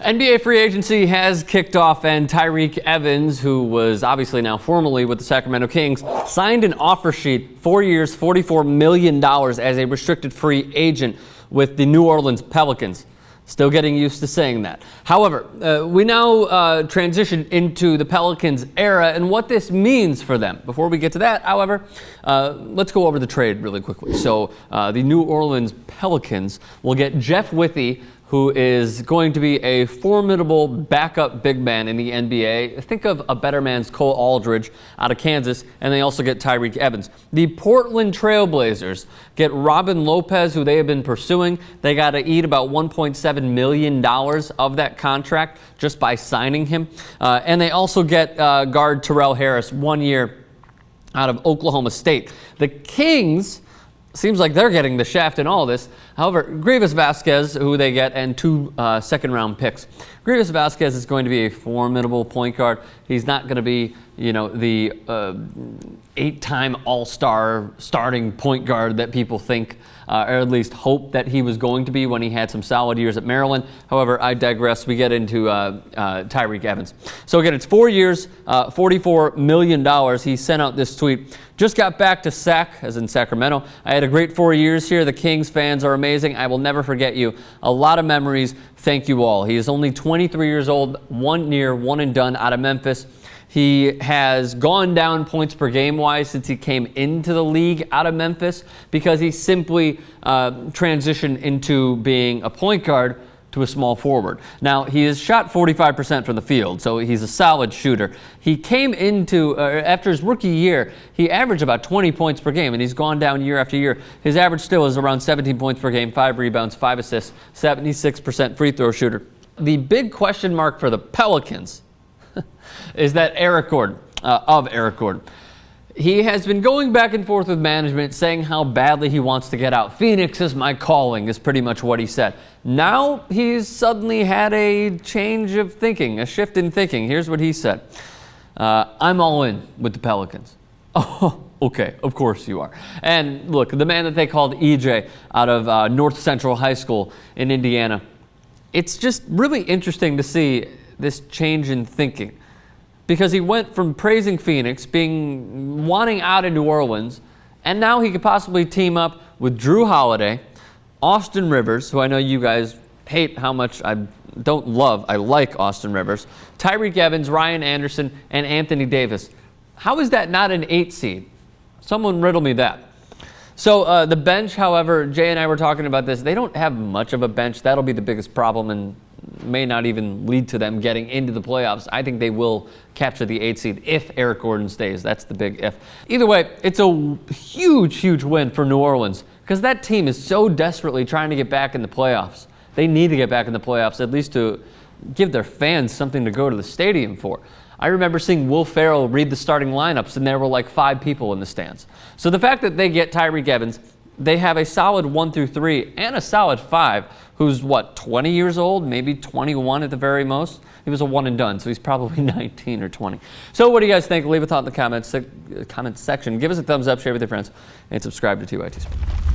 NBA free agency has kicked off, and Tyreke Evans, who was obviously now formally with the Sacramento Kings, signed an offer sheet, 4 years, $44 million as a restricted free agent with the New Orleans Pelicans. Still getting used to saying that. However, we now transition into the Pelicans era and what this means for them. Before we get to that, however, let's go over the trade really quickly. So the New Orleans Pelicans will get Jeff Withey, who is going to be a formidable backup big man in the NBA. Think of a better man's Cole Aldridge out of Kansas, and they also get Tyreke Evans. The Portland Trailblazers get Robin Lopez, who they have been pursuing. They got to eat about $1.7 million of that contract just by signing him. And they also get guard Terrell Harris, 1 year out of Oklahoma State. The Kings, seems like they're getting the shaft in all this. However, Greivis Vasquez, who they get, and 2 second-round picks. Greivis Vasquez is going to be a formidable point guard. He's not going to be, the 8-time All-Star starting point guard that people think, or at least hope that he was going to be when he had some solid years at Maryland. However, I digress. We get into Tyreke Evans. So again, it's 4 years, $44 million. He sent out this tweet. Just got back to Sac, as in Sacramento. I had a great 4 years here. The Kings fans are amazing. I will never forget you. A lot of memories. Thank you all. He is only 23 years old, 1 year, one and done out of Memphis. He has gone down points per game wise since he came into the league out of Memphis because he simply transitioned into being a point guard to a small forward. Now, he has shot 45% from the field, so he's a solid shooter. He came into, after his rookie year, he averaged about 20 points per game, and he's gone down year after year. His average still is around 17 points per game, 5 rebounds, 5 assists, 76% free throw shooter. The big question mark for the Pelicans is that Eric Gordon. He has been going back and forth with management saying how badly he wants to get out. Phoenix is my calling is pretty much what he said. Now he's suddenly had a change of thinking, a shift in thinking. Here's what he said. I'm all in with the Pelicans. Oh, okay, of course you are. And look, the man that they called EJ out of North Central High School in Indiana, it's just really interesting to see this change in thinking. Because he went from praising Phoenix, wanting out of New Orleans, and now he could possibly team up with Jrue Holiday, Austin Rivers, who I know you guys hate how much I like Austin Rivers, Tyreke Evans, Ryan Anderson, and Anthony Davis. How is that not an 8 seed? Someone riddle me that. So the bench, however, Jay and I were talking about this, they don't have much of a bench. That'll be the biggest problem and may not even lead to them getting into the playoffs. I think they will capture the 8 seed if Eric Gordon stays. That's the big if. Either way, it's a huge, huge win for New Orleans because that team is so desperately trying to get back in the playoffs. They need to get back in the playoffs, at least to give their fans something to go to the stadium for. I remember seeing Will Ferrell read the starting lineups, and there were like 5 people in the stands. So the fact that they get Tyreke Evans, they have a solid 1 through 3 and a solid 5, who's, 20 years old, maybe 21 at the very most. He was a one and done, so he's probably 19 or 20. So what do you guys think? Leave a thought in the comments section. Give us a thumbs up, share with your friends, and subscribe to TYT Sports.